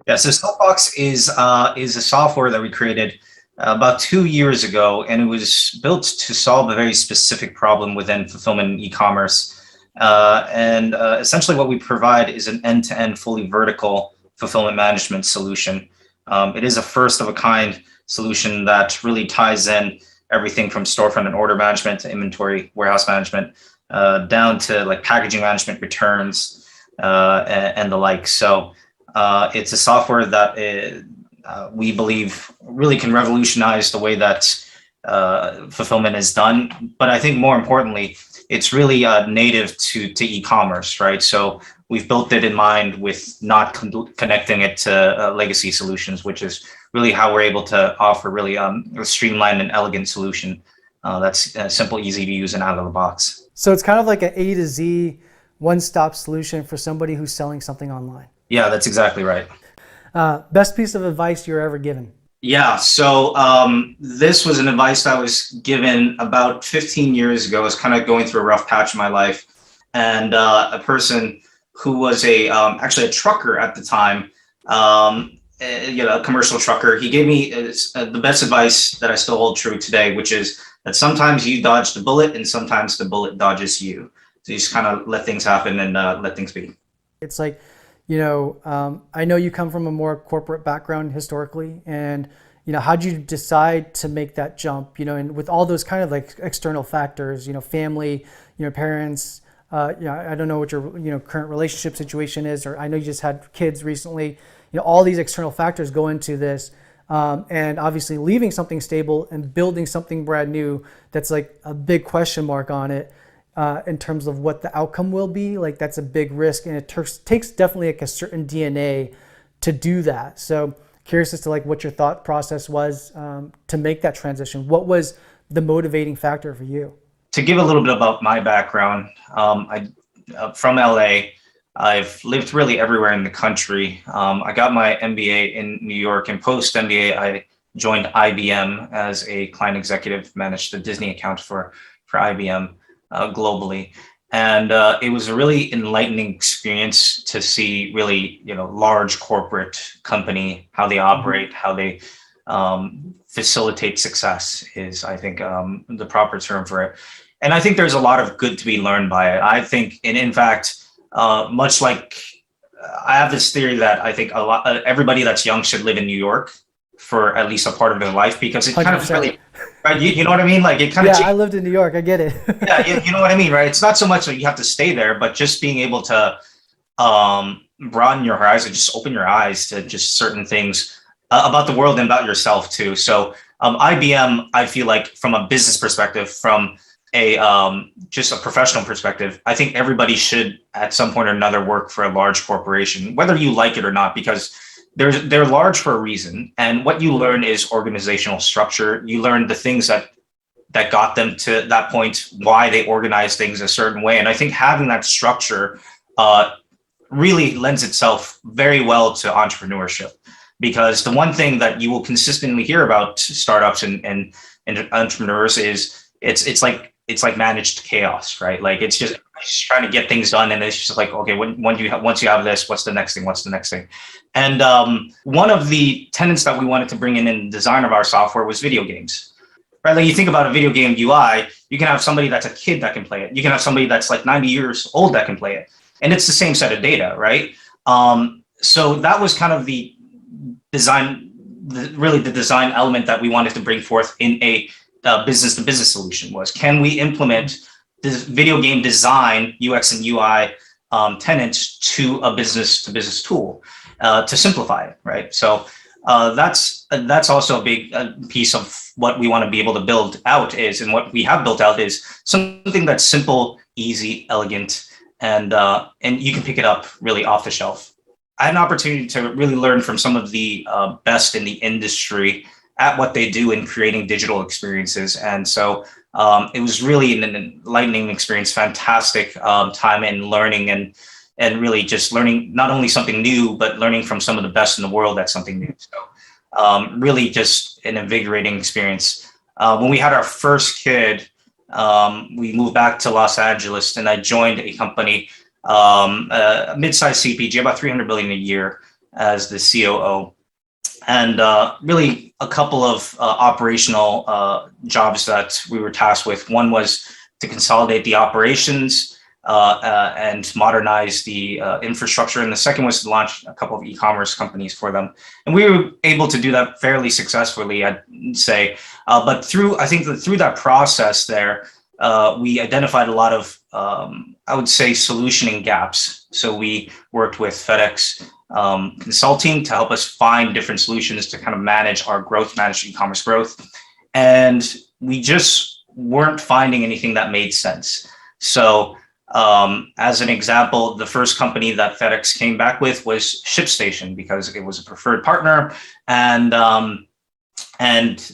Yeah, so Soapbox is a software that we created about 2 years ago, and it was built to solve a very specific problem within fulfillment and e-commerce. Essentially what we provide is an end-to-end fully vertical fulfillment management solution. It is a first of a kind solution that really ties in everything from storefront and order management to inventory, warehouse management, down to like packaging management, returns, and the like. So it's a software that we believe really can revolutionize the way that fulfillment is done. But I think more importantly, it's really native to e-commerce, right? So we've built it in mind with not connecting it to legacy solutions, which is really how we're able to offer really a streamlined and elegant solution that's simple, easy to use, and out of the box. So it's kind of like an A to Z one-stop solution for somebody who's selling something online. Yeah, that's exactly right. Best piece of advice you're ever given? Yeah, so this was an advice that was given about 15 years ago. I was kind of going through a rough patch in my life, and a person who was actually a trucker at the time, a commercial trucker, he gave me the best advice that I still hold true today, which is that sometimes you dodge the bullet and sometimes the bullet dodges you. So you just kind of let things happen and let things be. It's like, I know you come from a more corporate background historically, and how'd you decide to make that jump? And with all those kind of like external factors, family, parents, I don't know what your current relationship situation is, or I know you just had kids recently. All these external factors go into this, and obviously leaving something stable and building something brand new. That's like a big question mark on it. In terms of what the outcome will be, like that's a big risk, and it takes definitely like a certain DNA to do that. So curious as to like what your thought process was to make that transition. What was the motivating factor for you? To give a little bit about my background, I'm from LA. I've lived really everywhere in the country. I got my MBA in New York, and post MBA, I joined IBM as a client executive, managed the Disney account for IBM. Globally. And it was a really enlightening experience to see really, large corporate company, how they operate, how they facilitate success is, I think, the proper term for it. And I think there's a lot of good to be learned by it. I think, and in fact, much like I have this theory that I think everybody that's young should live in New York for at least a part of their life, because it 100%. Kind of really, right? You know what I mean? Like it kind of. Yeah, I lived in New York. I get it. Yeah, you know what I mean, right? It's not so much that you have to stay there, but just being able to broaden your horizon, just open your eyes to just certain things about the world and about yourself too. So IBM, I feel like from a business perspective, from a just a professional perspective, I think everybody should at some point or another work for a large corporation, whether you like it or not, because they're large for a reason. And what you learn is organizational structure. You learn the things that got them to that point, why they organize things a certain way. And I think having that structure really lends itself very well to entrepreneurship, because the one thing that you will consistently hear about startups and entrepreneurs is it's like managed chaos, right? Like it's just trying to get things done, and it's just like, okay, once you have this, what's the next thing? What's the next thing? And one of the tenets that we wanted to bring in the design of our software was video games, right? Like you think about a video game UI, you can have somebody that's a kid that can play it. You can have somebody that's like 90 years old that can play it, and it's the same set of data, right? So that was kind of the design, really the design element that we wanted to bring forth in a business-to-business solution was, can we implement this video game design, UX and UI tenets to a business-to-business tool to simplify it, right? So that's also a big piece of what we want to be able to build out is, and what we have built out is something that's simple, easy, elegant, and you can pick it up really off the shelf. I had an opportunity to really learn from some of the best in the industry at what they do in creating digital experiences. And so it was really an enlightening experience, fantastic time in learning and really just learning not only something new, but learning from some of the best in the world at something new. So really just an invigorating experience. When we had our first kid, we moved back to Los Angeles, and I joined a company a mid-sized CPG, about 300 billion a year as the COO. And really a couple of operational jobs that we were tasked with. One was to consolidate the operations and modernize the infrastructure. And the second was to launch a couple of e-commerce companies for them. And we were able to do that fairly successfully, I'd say. But through that process there, we identified a lot of, I would say, solutioning gaps. So we worked with FedEx Consulting to help us find different solutions to kind of manage our growth, manage e-commerce growth. And we just weren't finding anything that made sense. So as an example, the first company that FedEx came back with was ShipStation because it was a preferred partner. And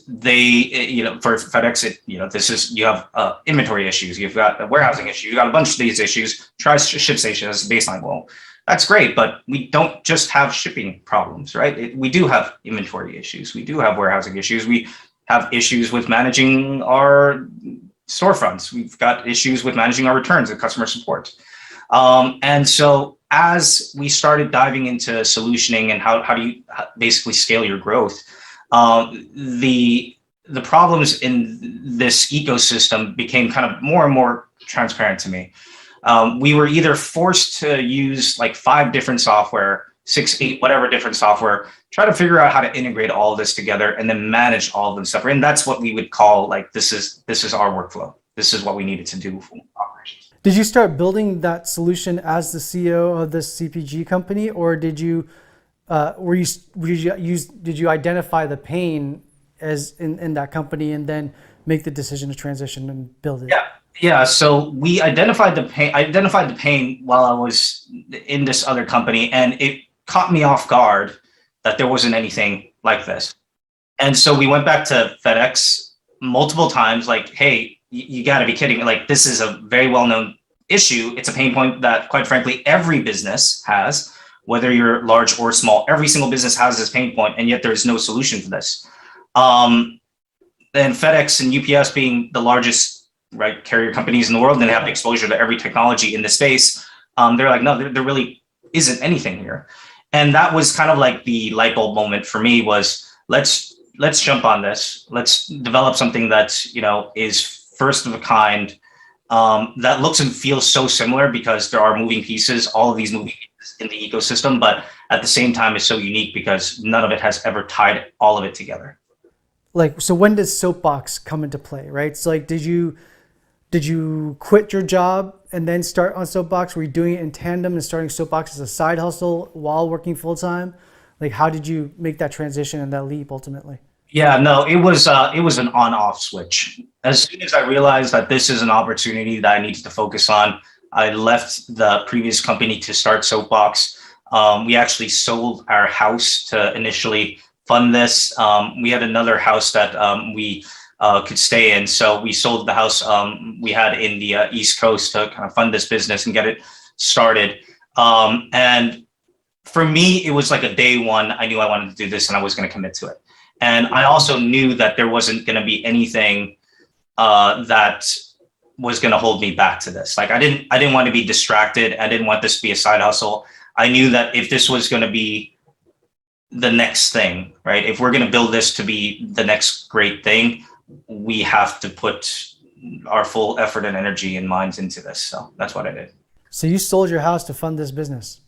they, for FedEx, you have inventory issues, you've got a warehousing issue, you've got a bunch of these issues. Try ShipStation as a baseline. Well, that's great, but we don't just have shipping problems, right? We do have inventory issues. We do have warehousing issues. We have issues with managing our storefronts. We've got issues with managing our returns and customer support. And so as we started diving into solutioning and how do you basically scale your growth, the problems in this ecosystem became kind of more and more transparent to me. We were either forced to use like 5 different software, 6, 8, whatever different software, try to figure out how to integrate all of this together and then manage all of them separate. And that's what we would call like, this is our workflow. This is what we needed to do for operations. Did you start building that solution as the CEO of this CPG company, or did you identify the pain as in that company and then make the decision to transition and build it? Yeah. So we identified the pain. I identified the pain while I was in this other company, and it caught me off guard that there wasn't anything like this. And so we went back to FedEx multiple times, like, hey, you got to be kidding me. Like, this is a very well-known issue. It's a pain point that, quite frankly, every business has, whether you're large or small. Every single business has this pain point, and yet there's no solution for this. And FedEx and UPS being the largest carrier companies in the world and have exposure to every technology in the space, they're like, no, there really isn't anything here. And that was kind of like the light bulb moment for me was let's jump on this. Let's develop something that, is first of a kind, that looks and feels so similar because there are moving pieces, all of these moving pieces in the ecosystem, but at the same time is so unique because none of it has ever tied all of it together. So when does Soapbox come into play, right? So like, did you quit your job and then start on Soapbox? Were you doing it in tandem and starting Soapbox as a side hustle while working full time? Like, how did you make that transition and that leap ultimately? Yeah, no, it was an on-off switch. As soon as I realized that this is an opportunity that I needed to focus on, I left the previous company to start Soapbox. We actually sold our house to initially fund this. We had another house that we could stay in. So we sold the house we had in the East Coast to kind of fund this business and get it started. And for me, it was like a day one. I knew I wanted to do this and I was going to commit to it. And I also knew that there wasn't going to be anything that was going to hold me back to this. Like I didn't want to be distracted. I didn't want this to be a side hustle. I knew that if this was going to be the next thing, right? If we're going to build this to be the next great thing, we have to put our full effort and energy and minds into this. So that's what I did. So you sold your house to fund this business?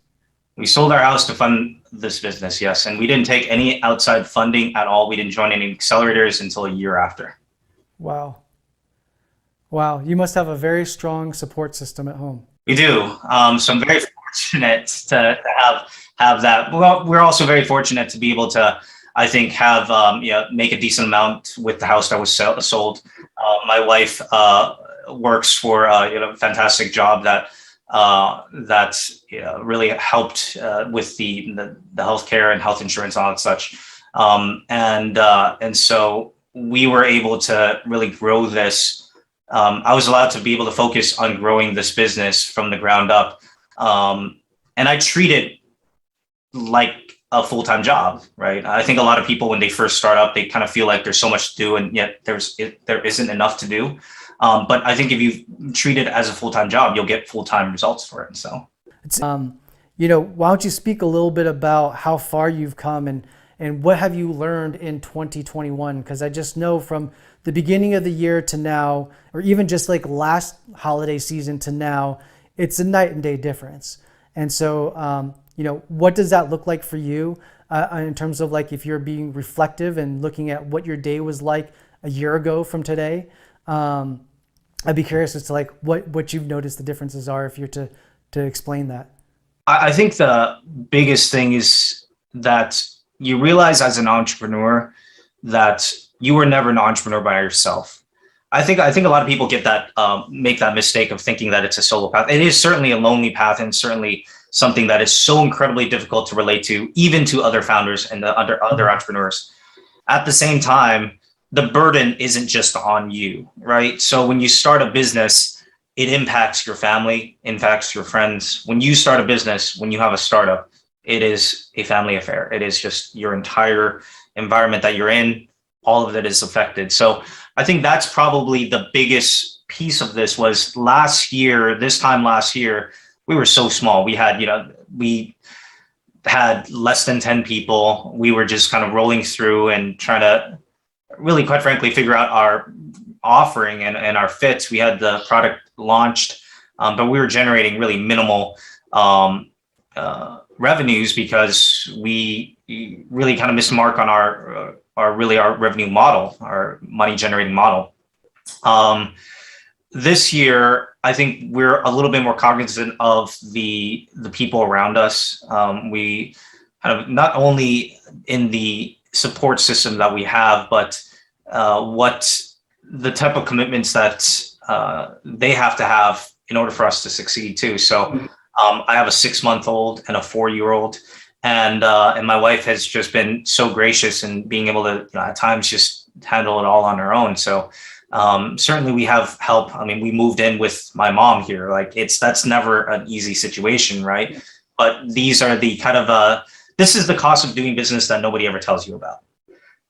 We sold our house to fund this business, yes. And we didn't take any outside funding at all. We didn't join any accelerators until a year after. Wow. You must have a very strong support system at home. We do. So I'm very fortunate to have that. Well, we're also very fortunate to be able to, I think, have make a decent amount with the house that was sold. My wife works for a fantastic job that really helped with the healthcare and health insurance and all that such. And so we were able to really grow this. I was allowed to be able to focus on growing this business from the ground up. And I treat it like a full-time job, right? I think a lot of people, when they first start up, they kind of feel like there's so much to do and yet there isn't enough to do. But I think if you treat it as a full-time job, you'll get full-time results for it. So It's, why don't you speak a little bit about how far you've come and what have you learned in 2021? Because I just know from the beginning of the year to now, or even just like last holiday season to now, it's a night and day difference. And so, what does that look like for you in terms of like if you're being reflective and looking at what your day was like a year ago from today? I'd be curious as to like what you've noticed the differences are if you're to explain that. I think the biggest thing is that you realize as an entrepreneur that you were never an entrepreneur by yourself. I think a lot of people make that mistake of thinking that it's a solo path. It is certainly a lonely path, and certainly something that is so incredibly difficult to relate to, even to other founders and the other entrepreneurs. At the same time, the burden isn't just on you, right? So when you start a business, it impacts your family, impacts your friends. When you start a business, when you have a startup, it is a family affair. It is just your entire environment that you're in. All of it is affected. So I think that's probably the biggest piece of this was this time last year, we were so small. We had less than 10 people. We were just kind of rolling through and trying to really, quite frankly, figure out our offering and our fits. We had the product launched, but we were generating really minimal revenues because we really kind of missed the mark on our revenue model, our money generating model. This year, I think we're a little bit more cognizant of the people around us. We kind of not only in the support system that we have, but what the type of commitments that they have to have in order for us to succeed too. So I have a 6-month-old and a 4-year-old, and my wife has just been so gracious in being able to at times just handle it all on her own. So certainly we have help. I mean, we moved in with my mom here. Like that's never an easy situation, right? But these are the kind of this is the cost of doing business that nobody ever tells you about.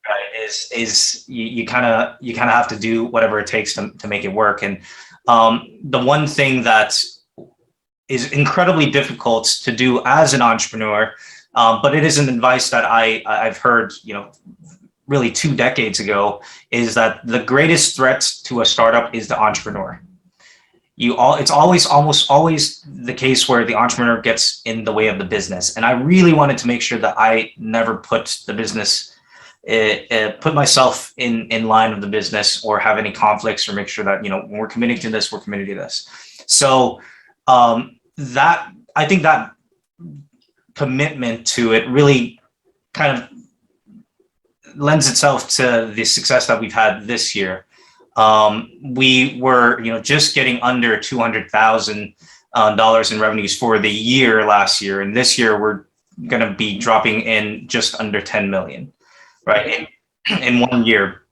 Right? Is you kind of have to do whatever it takes to make it work. And the one thing that is incredibly difficult to do as an entrepreneur, but it is an advice that I've heard, really 2 decades ago, is that the greatest threat to a startup is the entrepreneur. It's almost always the case where the entrepreneur gets in the way of the business. And I really wanted to make sure that I never put the business, put myself in line of the business or have any conflicts, or make sure that, when we're committing to this, we're committed to this. So that I think that commitment to it really kind of lends itself to the success that we've had this year. We were, just getting under $200,000 in revenues for the year last year, and this year we're going to be dropping in just under 10 million, right? In 1 year.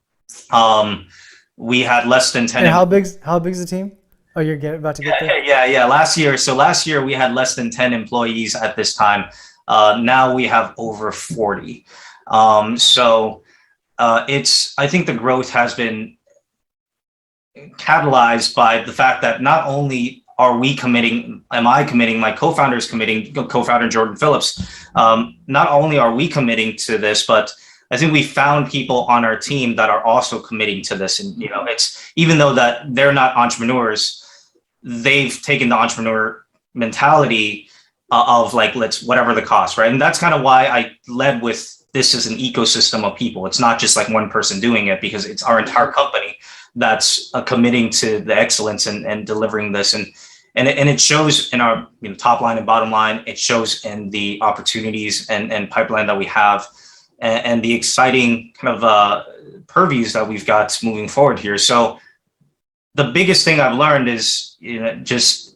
We had less than 10. And how big's the team? Oh, you're about to get there? Yeah. Last year we had less than 10 employees at this time. Now we have over 40. I think the growth has been catalyzed by the fact that not only am I committing, my co-founder is committing, co-founder Jordan Phillips, not only are we committing to this, but I think we found people on our team that are also committing to this. And, it's, even though that they're not entrepreneurs, they've taken the entrepreneur mentality of like, let's, whatever the cost, right? And that's kind of why I led with this as an ecosystem of people. It's not just like one person doing it, because it's our entire company that's committing to the excellence and delivering this. And it shows in our top line and bottom line. It shows in the opportunities and pipeline that we have, and the exciting kind of purviews that we've got moving forward here. So the biggest thing I've learned is just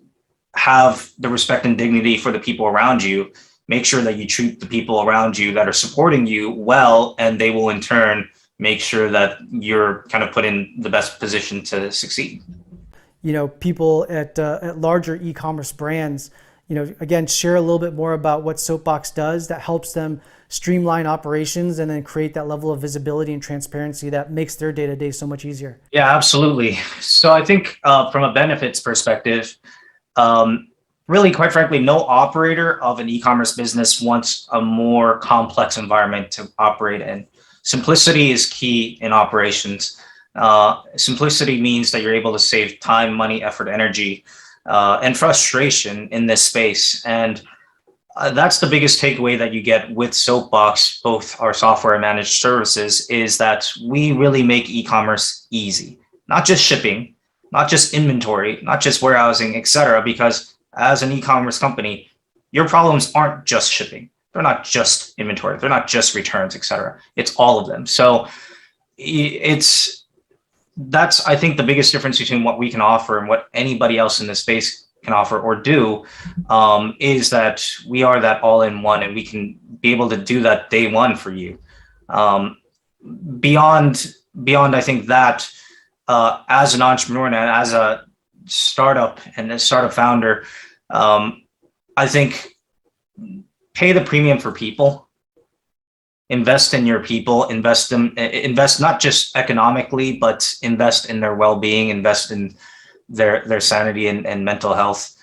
have the respect and dignity for the people around you. Make sure that you treat the people around you that are supporting you well, and they will in turn make sure that you're kind of put in the best position to succeed. People at larger e-commerce brands, again, share a little bit more about what Soapbox does that helps them streamline operations and then create that level of visibility and transparency that makes their day-to-day so much easier. Yeah, absolutely. So I think from a benefits perspective, really, quite frankly, no operator of an e-commerce business wants a more complex environment to operate in. Simplicity is key in operations. Simplicity means that you're able to save time, money, effort, energy, and frustration in this space. And that's the biggest takeaway that you get with Soapbox, both our software and managed services, is that we really make e-commerce easy. Not just shipping, not just inventory, not just warehousing, etc. Because as an e-commerce company, your problems aren't just shipping. They're not just inventory. They're not just returns, etc. It's all of them. So that's, I think, the biggest difference between what we can offer and what anybody else in this space can offer or do, is that we are that all-in-one, and we can be able to do that day one for you. Beyond, I think that as an entrepreneur and as a startup and a startup founder, I think pay the premium for people, invest in your people, invest not just economically, but invest in their well-being, invest in their sanity and mental health.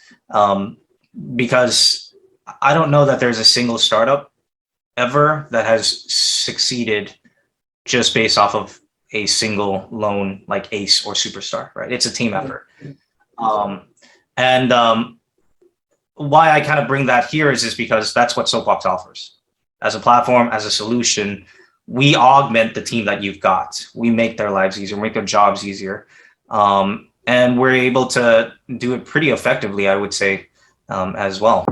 Because I don't know that there's a single startup ever that has succeeded just based off of a single lone like ace or superstar, right? It's a team effort. Why I kind of bring that here is just because that's what Soapbox offers. As a platform, as a solution, we augment the team that you've got. We make their lives easier, make their jobs easier. And we're able to do it pretty effectively, I would say, as well.